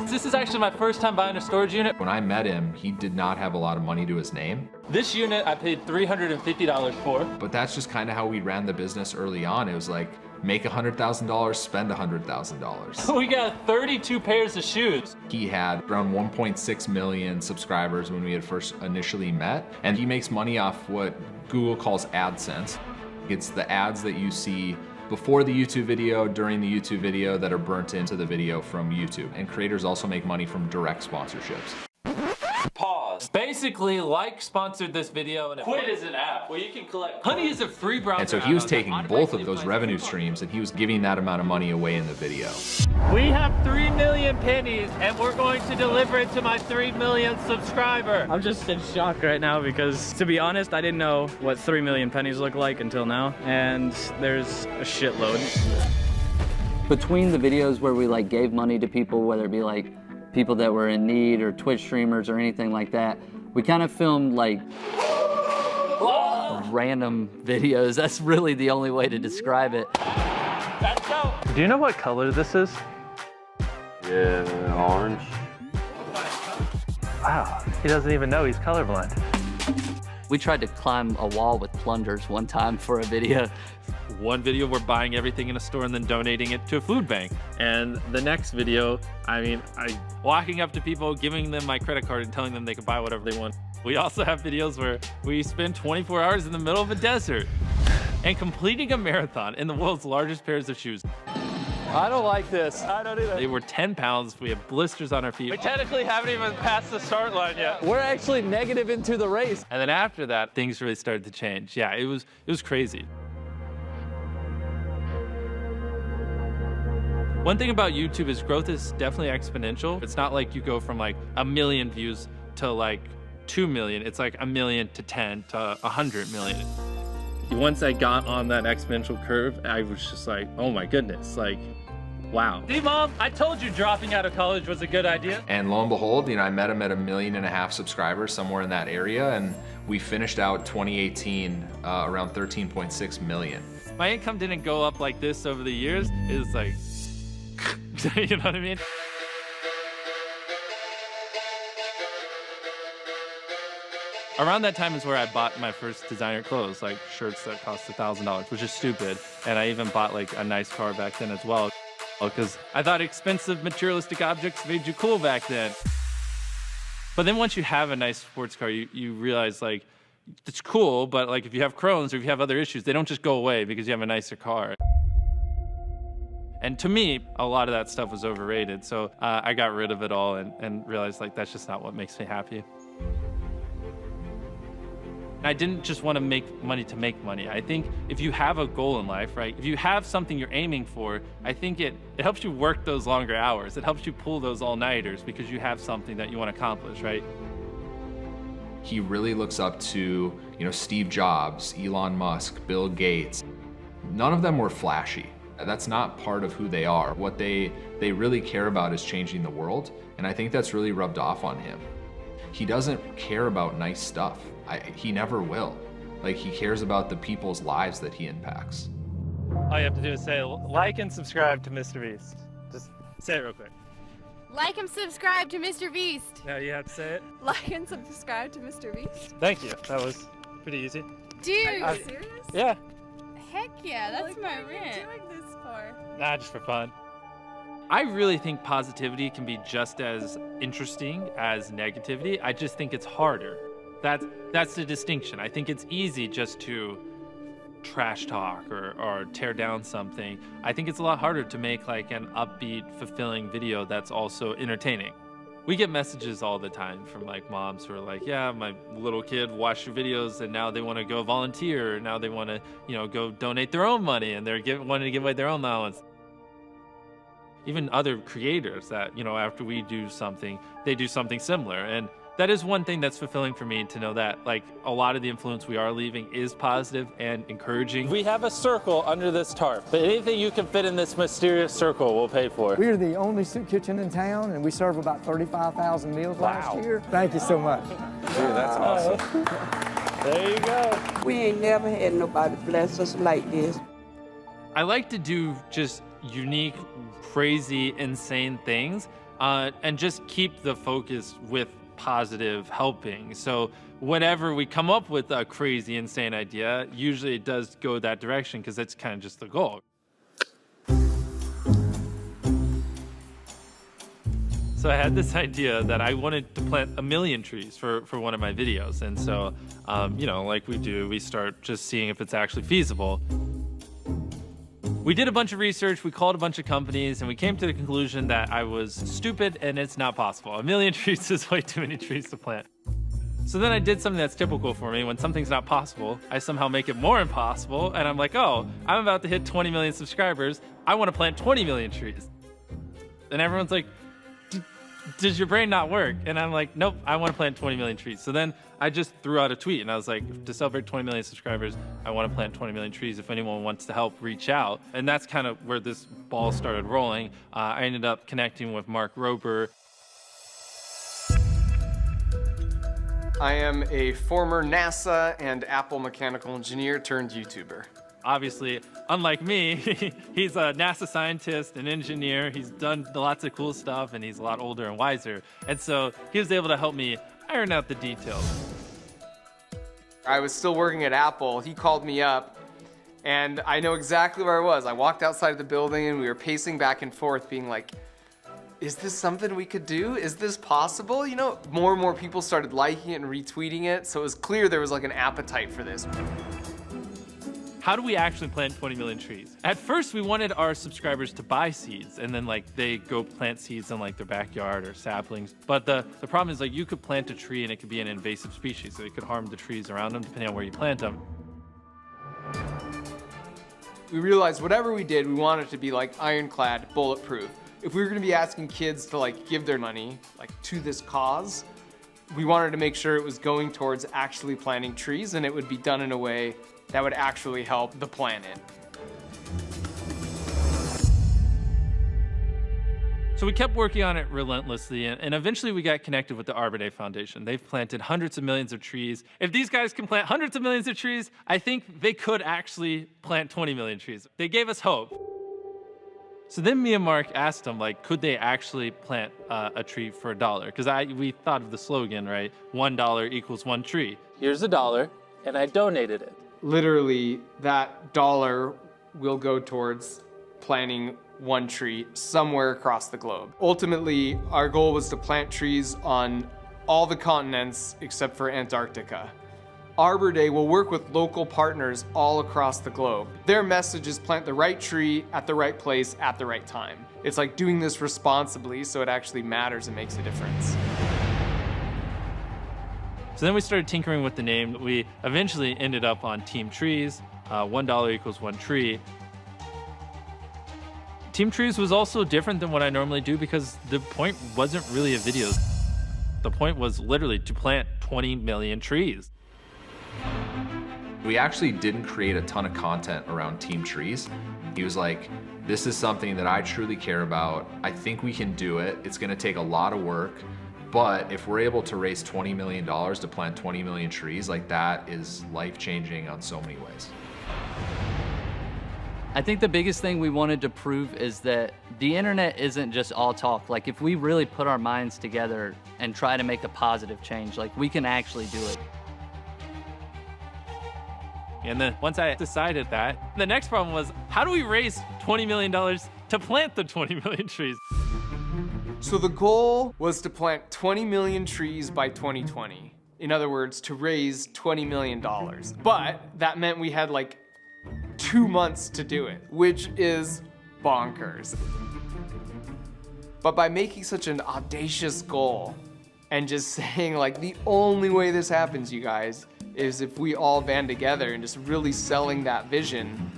This is actually my first time buying a storage unit. When I met him, he did not have a lot of money to his name. This unit I paid $350 for. But that's just kind of how we ran the business early on. It was like, make $100,000, spend $100,000. We got 32 pairs of shoes. He had around 1.6 million subscribers when we had first initially met. And he makes money off what Google calls AdSense. It's the ads that you see before the YouTube video, during the YouTube video, that are burnt into the video from YouTube. And creators also make money from direct sponsorships. Pause. Basically, Like sponsored this video, and Quit is an app where you can collect. Honey is a free browser. And so he was taking both of those revenue streams and he was giving that amount of money away in the video. We have 3 million pennies, and we're going to deliver it to my 3 millionth subscriber. I'm just in shock right now because, to be honest, I didn't know what 3 million pennies look like until now, and there's a shitload. Between the videos where we like gave money to people, whether it be like people that were in need or Twitch streamers or anything like that, we kind of filmed like random videos. That's really the only way to describe it. Let's go. Do you know what color this is? Yeah, orange. Wow, he doesn't even know he's colorblind. We tried to climb a wall with plungers one time for a video. One video, we're buying everything in a store and then donating it to a food bank. And the next video, I walking up to people, giving them my credit card and telling them they can buy whatever they want. We also have videos where we spend 24 hours in the middle of a desert and completing a marathon in the world's largest pairs of shoes. I don't like this. I don't either. They were 10 pounds. We have blisters on our feet. We technically haven't even passed the start line yet. We're actually negative into the race. And then after that, things really started to change. Yeah, it was crazy. One thing about YouTube is growth is definitely exponential. It's not like you go from like 1 million views to like 2 million. It's like 1 million to 10 to 100 million. Once I got on that exponential curve, I was just like, oh my goodness, like, wow. See, Mom, I told you dropping out of college was a good idea. And lo and behold, I met him at 1.5 million subscribers, somewhere in that area, and we finished out 2018 around 13.6 million. My income didn't go up like this over the years. It was like, you know what I mean? Around that time is where I bought my first designer clothes, like shirts that cost $1,000, which is stupid. And I even bought like a nice car back then as well, because I thought expensive materialistic objects made you cool back then. But then once you have a nice sports car, you realize like, it's cool, but like if you have Crohn's or if you have other issues, they don't just go away because you have a nicer car. And to me, a lot of that stuff was overrated. So I got rid of it all and realized like, that's just not what makes me happy. I didn't just want to make money to make money. I think if you have a goal in life, right? If you have something you're aiming for, I think it helps you work those longer hours. It helps you pull those all-nighters because you have something that you want to accomplish, right? He really looks up to, Steve Jobs, Elon Musk, Bill Gates. None of them were flashy. That's not part of who they are. What they really care about is changing the world, and I think that's really rubbed off on him. He doesn't care about nice stuff. He never will. Like, he cares about the people's lives that he impacts. All you have to do is say, like and subscribe to MeBeast. Just say it real quick. Like and subscribe to Mr. Beast. Now you have to say it. Like and subscribe to Mr. Beast. Thank you. That was pretty easy. Dude, are you serious? Yeah. Heck yeah, that's my rent. What are you doing this for? Nah, just for fun. I really think positivity can be just as interesting as negativity. I just think it's harder. That's the distinction. I think it's easy just to trash talk or tear down something. I think it's a lot harder to make like an upbeat, fulfilling video that's also entertaining. We get messages all the time from like moms who are like, yeah, my little kid watched your videos and now they want to go volunteer. Now they want to, go donate their own money and they're wanting to give away their own allowance. even other creators that, you know, after we do something, they do something similar. And that is one thing that's fulfilling for me, to know that like a lot of the influence we are leaving is positive and encouraging. We have a circle under this tarp, but anything you can fit in this mysterious circle we'll pay for. We're the only soup kitchen in town, and we serve about 35,000 meals last year. Thank you so much. Dude, that's awesome. There you go. We ain't never had nobody bless us like this. I like to do just unique, crazy, insane things, and just keep the focus with positive helping. So whenever we come up with a crazy, insane idea, usually it does go that direction because that's kind of just the goal. So I had this idea that I wanted to plant 1 million trees for one of my videos. And so, you know, like we do, we start just seeing if it's actually feasible. We did a bunch of research, we called a bunch of companies, and we came to the conclusion that I was stupid and it's not possible. 1 million trees is way too many trees to plant. So then I did something that's typical for me. When something's not possible, I somehow make it more impossible, and I'm like, oh, I'm about to hit 20 million subscribers. I want to plant 20 million trees. And everyone's like, does your brain not work? And I'm like, nope, I want to plant 20 million trees. So then I just threw out a tweet, and I was like, to celebrate 20 million subscribers, I want to plant 20 million trees. If anyone wants to help, reach out. And that's kind of where this ball started rolling. I ended up connecting with Mark Rober. I am a former NASA and Apple mechanical engineer turned YouTuber. Obviously, unlike me, he's a NASA scientist and engineer. He's done lots of cool stuff, and he's a lot older and wiser. And so he was able to help me iron out the details. I was still working at Apple. He called me up, and I know exactly where I was. I walked outside of the building, and we were pacing back and forth, being like, is this something we could do? Is this possible? You know, more and more people started liking it and retweeting it, so it was clear there was like an appetite for this. How do we actually plant 20 million trees? At first, we wanted our subscribers to buy seeds, and then like they go plant seeds in like their backyard or saplings. But the problem is, like, you could plant a tree and it could be an invasive species, so it could harm the trees around them depending on where you plant them. We realized whatever we did, we wanted it to be like ironclad, bulletproof. If we were gonna be asking kids to like give their money like to this cause, we wanted to make sure it was going towards actually planting trees, and it would be done in a way that would actually help the planet. So we kept working on it relentlessly, and eventually we got connected with the Arbor Day Foundation. They've planted hundreds of millions of trees. If these guys can plant hundreds of millions of trees, I think they could actually plant 20 million trees. They gave us hope. So then me and Mark asked them, like, could they actually plant a tree for $1? Because we thought of the slogan, right? $1 equals 1 tree. Here's $1, and I donated it. Literally, that dollar will go towards planting 1 tree somewhere across the globe. Ultimately, our goal was to plant trees on all the continents except for Antarctica. Arbor Day will work with local partners all across the globe. Their message is plant the right tree at the right place at the right time. It's like doing this responsibly so it actually matters and makes a difference. So then we started tinkering with the name. We eventually ended up on Team Trees, $1 equals 1 tree. Team Trees was also different than what I normally do because the point wasn't really a video. The point was literally to plant 20 million trees. We actually didn't create a ton of content around Team Trees. He was like, this is something that I truly care about. I think we can do it. It's gonna take a lot of work, but if we're able to raise $20 million to plant 20 million trees, like that is life-changing on so many ways. I think the biggest thing we wanted to prove is that the internet isn't just all talk. Like, if we really put our minds together and try to make a positive change, like, we can actually do it. And then once I decided that, the next problem was, how do we raise $20 million to plant the 20 million trees? So the goal was to plant 20 million trees by 2020. In other words, to raise $20 million. But that meant we had like 2 months to do it, which is bonkers. But by making such an audacious goal and just saying like, the only way this happens, you guys, is if we all band together and just really selling that vision,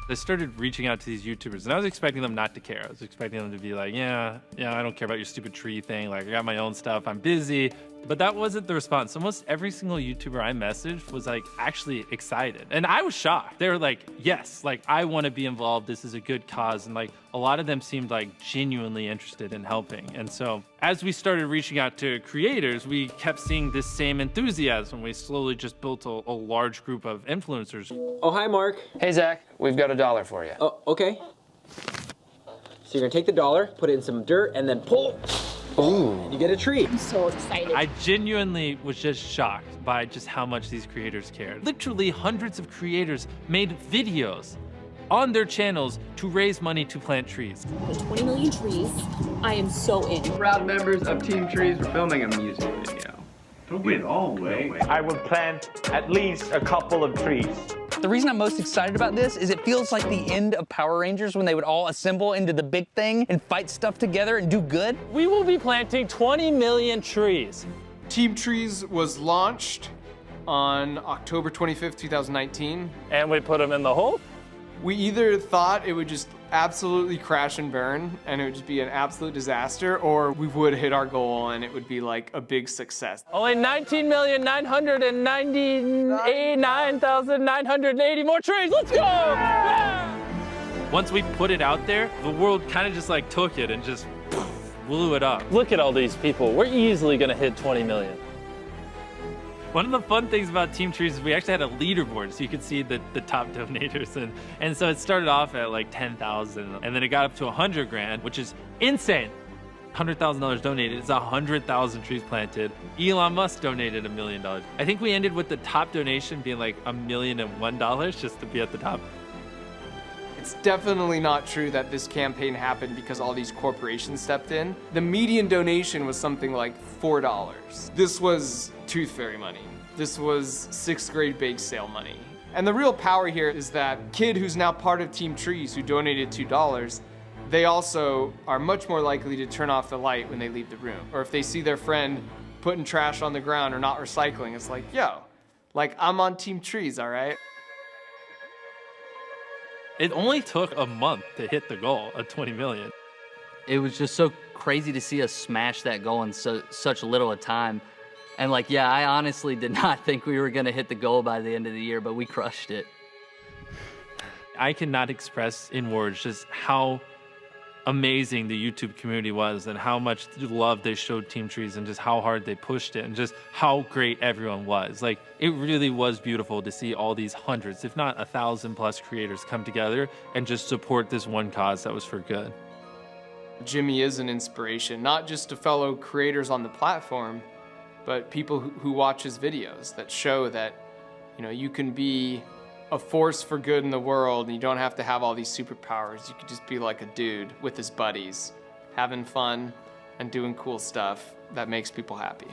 I started reaching out to these YouTubers, and I was expecting them not to care. I was expecting them to be like, yeah, I don't care about your stupid tree thing. Like, I got my own stuff, I'm busy. But that wasn't the response. Almost every single YouTuber I messaged was like actually excited. And I was shocked. They were like, yes, like I want to be involved. This is a good cause. And like a lot of them seemed like genuinely interested in helping. And so as we started reaching out to creators, we kept seeing this same enthusiasm. We slowly just built a large group of influencers. Oh, hi, Mark. Hey, Zach. We've got $1 for you. Oh, okay. So you're gonna take the $1, put it in some dirt, and then pull. Ooh. You get a treat. I'm so excited. I genuinely was just shocked by just how much these creators cared. Literally hundreds of creators made videos on their channels to raise money to plant trees. 20 million trees. I am so in. Proud members of Team Trees were filming a music video. Don't get all way. I would plant at least a couple of trees. The reason I'm most excited about this is it feels like the end of Power Rangers when they would all assemble into the big thing and fight stuff together and do good. We will be planting 20 million trees. Team Trees was launched on October 25th, 2019. And we put them in the hole? We either thought it would just absolutely crash and burn and it would just be an absolute disaster, or we would hit our goal and it would be like a big success. Only 19,999,980 more trees. Let's go! Yeah! Once we put it out there, the world kind of just like took it and just blew it up. Look at all these people. We're easily gonna hit 20 million. One of the fun things about Team Trees is we actually had a leaderboard so you could see the top donators. And so it started off at like 10,000 and then it got up to 100 grand, which is insane. $100,000 donated is 100,000 trees planted. Elon Musk donated $1 million. I think we ended with the top donation being like $1,001,000 just to be at the top. It's definitely not true that this campaign happened because all these corporations stepped in. The median donation was something like $4. This was Tooth Fairy money. This was 6th grade bake sale money. And the real power here is that kid who's now part of Team Trees who donated $2, they also are much more likely to turn off the light when they leave the room. Or if they see their friend putting trash on the ground or not recycling, it's like, yo, like I'm on Team Trees, all right? It only took a month to hit the goal of 20 million. It was just so crazy to see us smash that goal in such little a time. And like, yeah, I honestly did not think we were gonna hit the goal by the end of the year, but we crushed it. I cannot express in words just how amazing the YouTube community was and how much love they showed Team Trees and just how hard they pushed it and just how great everyone was. Like, it really was beautiful to see all these hundreds, if not 1,000+ creators come together and just support this one cause that was for good. Jimmy is an inspiration, not just to fellow creators on the platform, but people who watch his videos that show that, you know, you can be a force for good in the world and you don't have to have all these superpowers. You could just be like a dude with his buddies, having fun and doing cool stuff that makes people happy.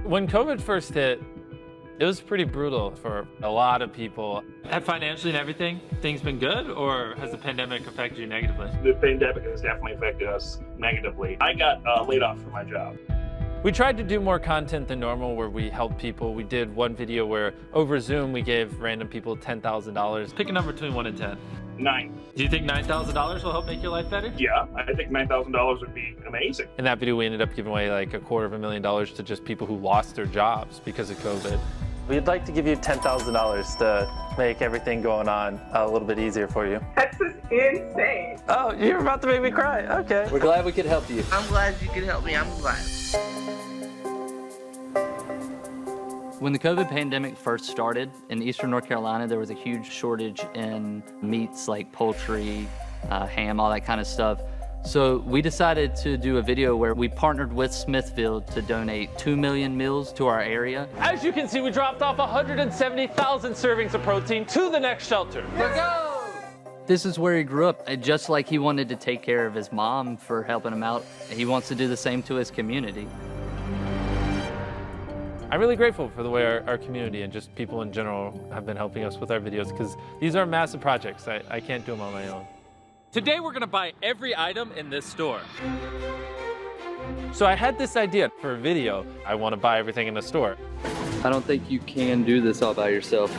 When COVID first hit, it was pretty brutal for a lot of people. Financially and everything, things been good, or has the pandemic affected you negatively? The pandemic has definitely affected us negatively. I got laid off from my job. We tried to do more content than normal where we helped people. We did one video where over Zoom we gave random people $10,000. Pick a number between 1 and 10. 9. Do you think $9,000 will help make your life better? Yeah, I think $9,000 would be amazing. In that video, we ended up giving away like $250,000 to just people who lost their jobs because of COVID. We'd like to give you $10,000 to make everything going on a little bit easier for you. That's insane. Oh, you're about to make me cry. Okay. We're glad we could help you. I'm glad you could help me. I'm glad. When the COVID pandemic first started in Eastern North Carolina, there was a huge shortage in meats like poultry, ham, all that kind of stuff. So we decided to do a video where we partnered with Smithfield to donate 2 million meals to our area. As you can see, we dropped off 170,000 servings of protein to the next shelter. Let's go! This is where he grew up. Just like he wanted to take care of his mom for helping him out, he wants to do the same to his community. I'm really grateful for the way our community and just people in general have been helping us with our videos, because these are massive projects. I can't do them on my own. Today we're gonna buy every item in this store. So I had this idea for a video. I want to buy everything in the store. I don't think you can do this all by yourself.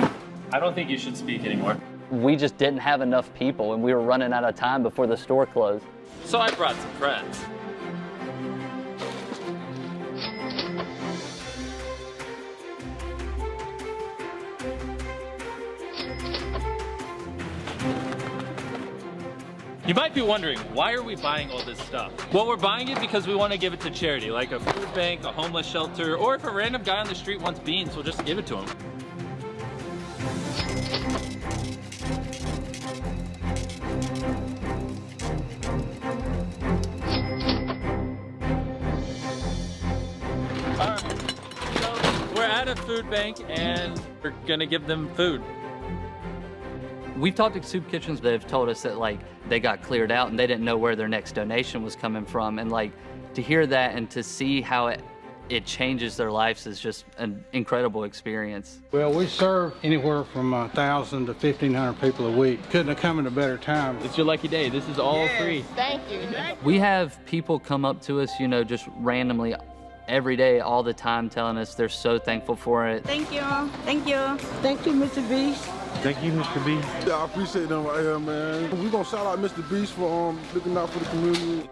I don't think you should speak anymore. We just didn't have enough people and we were running out of time before the store closed. So I brought some friends. You might be wondering, why are we buying all this stuff? Well, we're buying it because we want to give it to charity, like a food bank, a homeless shelter, or if a random guy on the street wants beans, we'll just give it to him. All right, so we're at a food bank and we're gonna give them food. We've talked to soup kitchens that have told us that like they got cleared out and they didn't know where their next donation was coming from, and like to hear that and to see how it changes their lives is just an incredible experience. Well, we serve anywhere from 1,000 to 1,500 people a week. Couldn't have come at a better time. It's your lucky day. This is all free. Thank you. We have people come up to us, you know, just randomly every day, all the time, telling us they're so thankful for it. Thank you. Thank you. Thank you, Mr. Beast. Thank you, Mr. B. Yeah, I appreciate them right here, man. We gonna shout out Mr. Beast for looking out for the community.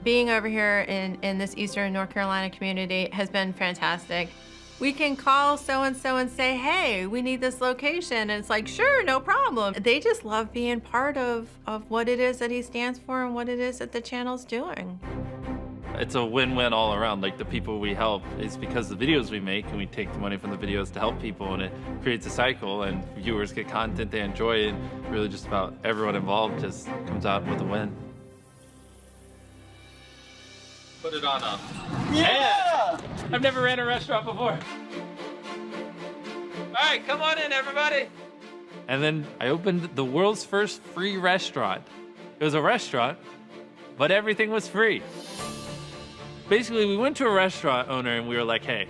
Being over here in this Eastern North Carolina community has been fantastic. We can call so-and-so and say, hey, we need this location. And it's like, sure, no problem. They just love being part of what it is that he stands for and what it is that the channel's doing. It's a win-win all around. Like, the people we help is because the videos we make, and we take the money from the videos to help people, and it creates a cycle, and viewers get content they enjoy, and really just about everyone involved just comes out with a win. Put it on up. Yeah! I've never ran a restaurant before. All right, come on in, everybody. And then I opened the world's first free restaurant. It was a restaurant, but everything was free. Basically, we went to a restaurant owner and we were like, hey,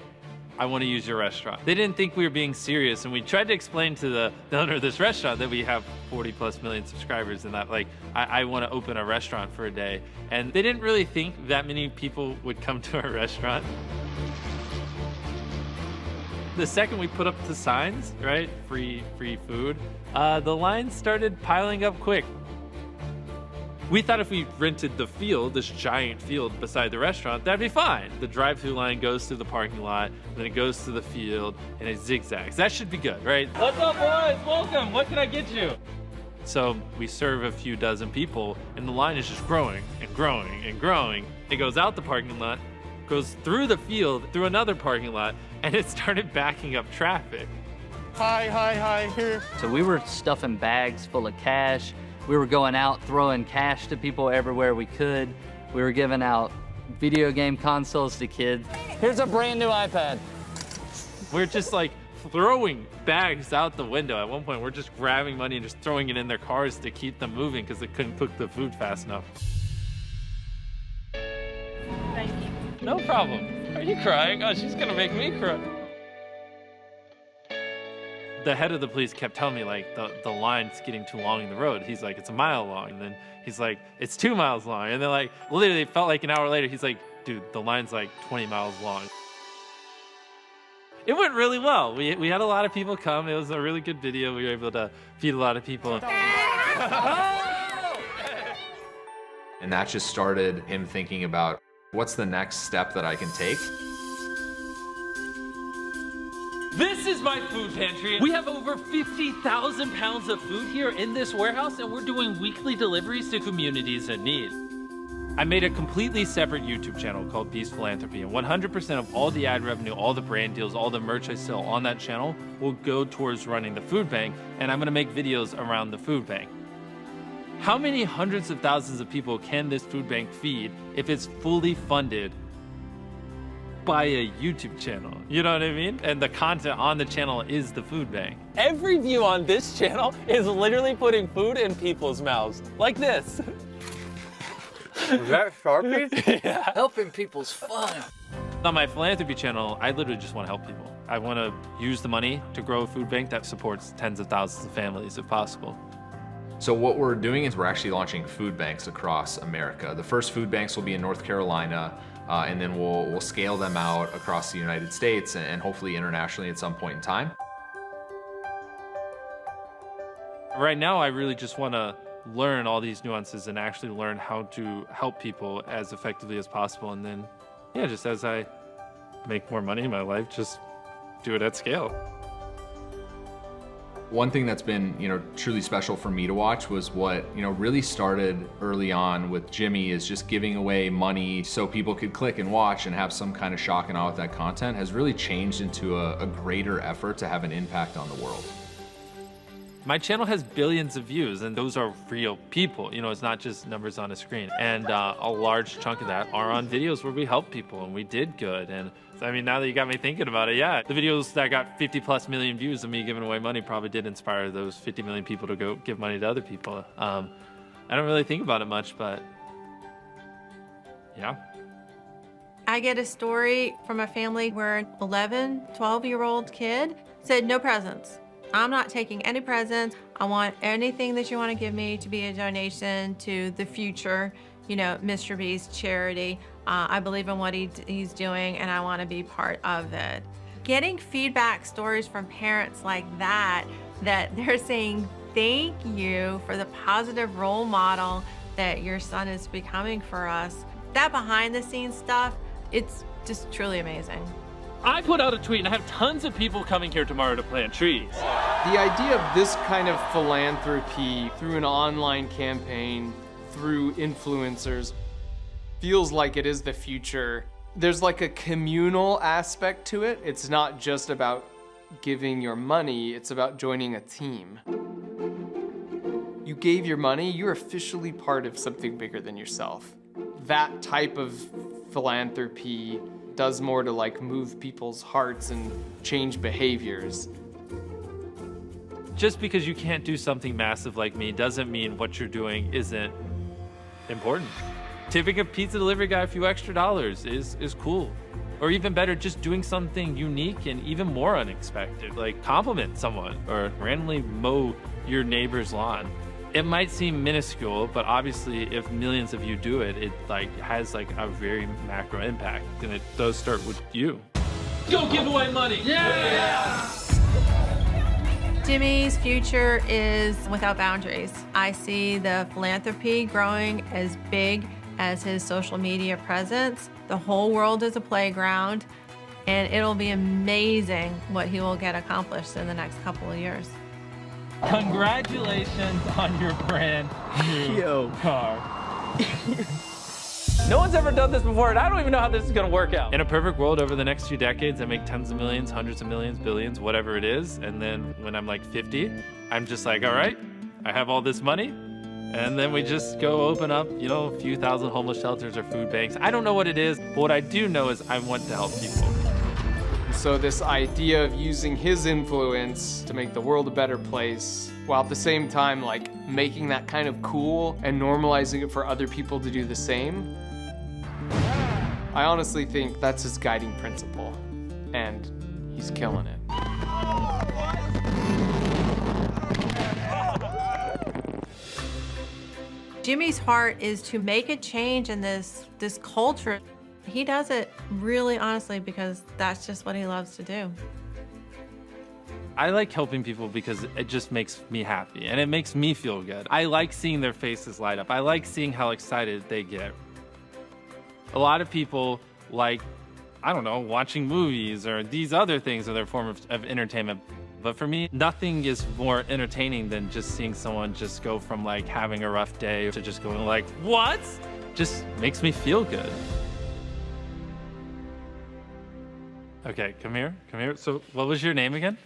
I want to use your restaurant. They didn't think we were being serious, and we tried to explain to the owner of this restaurant that we have 40+ million subscribers and that, like, I want to open a restaurant for a day. And they didn't really think that many people would come to our restaurant. The second we put up the signs, right, free food, the lines started piling up quick. We thought if we rented the field, this giant field beside the restaurant, that'd be fine. The drive-through line goes through the parking lot, then it goes to the field, and it zigzags. That should be good, right? What's up, boys? Welcome. What can I get you? So we serve a few dozen people, and the line is just growing and growing and growing. It goes out the parking lot, goes through the field, through another parking lot, and it started backing up traffic. Hi, here. So we were stuffing bags full of cash. We were going out throwing cash to people everywhere we could. We were giving out video game consoles to kids. Here's a brand new iPad. We're just like throwing bags out the window. At one point, we're just grabbing money and just throwing it in their cars to keep them moving because they couldn't cook the food fast enough. Thank you. No problem. Are you crying? Oh, she's gonna make me cry. The head of the police kept telling me, like, the line's getting too long in the road. He's like, it's a mile long. And then he's like, it's 2 miles long. And then, like, literally it felt like an hour later, he's like, dude, the line's like 20 miles long. It went really well. We had a lot of people come. It was a really good video. We were able to feed a lot of people. And that just started him thinking about, what's the next step that I can take? This is my food pantry. We have over 50,000 pounds of food here in this warehouse, and we're doing weekly deliveries to communities in need. I made a completely separate YouTube channel called Beast Philanthropy, and 100% of all the ad revenue, all the brand deals, all the merch I sell on that channel will go towards running the food bank, and I'm gonna make videos around the food bank. How many hundreds of thousands of people can this food bank feed if it's fully funded buy a YouTube channel. You know what I mean? And the content on the channel is the food bank. Every view on this channel is literally putting food in people's mouths, like this. Was that Sharpie? Yeah. Helping people's fun. On my philanthropy channel, I literally just want to help people. I want to use the money to grow a food bank that supports tens of thousands of families if possible. So what we're doing is we're actually launching food banks across America. The first food banks will be in North Carolina, and then we'll scale them out across the United States and hopefully internationally at some point in time. Right now, I really just want to learn all these nuances and actually learn how to help people as effectively as possible. And then, yeah, just as I make more money in my life, just do it at scale. One thing that's been, truly special for me to watch was what, really started early on with Jimmy is just giving away money so people could click and watch and have some kind of shock and awe with that content has really changed into a greater effort to have an impact on the world. My channel has billions of views, and those are real people. It's not just numbers on a screen. And a large chunk of that are on videos where we help people and we did good. And I mean, now that you got me thinking about it, yeah, the videos that got 50+ million views of me giving away money probably did inspire those 50 million people to go give money to other people. I don't really think about it much, but yeah. I get a story from a family where an 11, 12-year-old kid said, no presents. I'm not taking any presents. I want anything that you want to give me to be a donation to the future, Mr. Beast charity. I believe in what he's doing and I want to be part of it. Getting feedback stories from parents like that they're saying thank you for the positive role model that your son is becoming for us. That behind the scenes stuff, it's just truly amazing. I put out a tweet and I have tons of people coming here tomorrow to plant trees. The idea of this kind of philanthropy through an online campaign, through influencers, feels like it is the future. There's like a communal aspect to it. It's not just about giving your money, it's about joining a team. You gave your money, you're officially part of something bigger than yourself. That type of philanthropy does more to like move people's hearts and change behaviors. Just because you can't do something massive like me doesn't mean what you're doing isn't important. Tipping a pizza delivery guy a few extra dollars is cool. Or even better, just doing something unique and even more unexpected, like compliment someone or randomly mow your neighbor's lawn. It might seem minuscule, but obviously if millions of you do it, it has a very macro impact, and it does start with you. Go give away money! Yeah! Jimmy's future is without boundaries. I see the philanthropy growing as big as his social media presence. The whole world is a playground, and it'll be amazing what he will get accomplished in the next couple of years. Congratulations on your brand new car. No one's ever done this before, and I don't even know how this is gonna work out. In a perfect world, over the next few decades, I make tens of millions, hundreds of millions, billions, whatever it is. And then when I'm like 50, I'm just like, all right, I have all this money. And then we just go open up, a few thousand homeless shelters or food banks. I don't know what it is, but what I do know is I want to help people. So this idea of using his influence to make the world a better place, while at the same time making that kind of cool and normalizing it for other people to do the same, I honestly think that's his guiding principle, and he's killing it. Jimmy's heart is to make a change in this culture. He does it really honestly because that's just what he loves to do. I like helping people because it just makes me happy and it makes me feel good. I like seeing their faces light up. I like seeing how excited they get. A lot of people like, watching movies or these other things are their form of entertainment. But for me, nothing is more entertaining than just seeing someone just go from having a rough day to just going what? Just makes me feel good. Okay, come here. So what was your name again?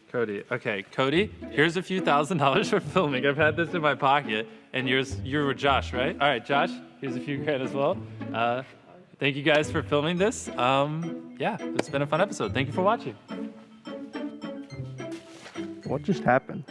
Cody. Okay, Cody, here's a few $1,000s for filming. I've had this in my pocket, and you were Josh, right? All right, Josh, here's a few grand as well. Thank you guys for filming this. Yeah, it's been a fun episode. Thank you for watching. What just happened?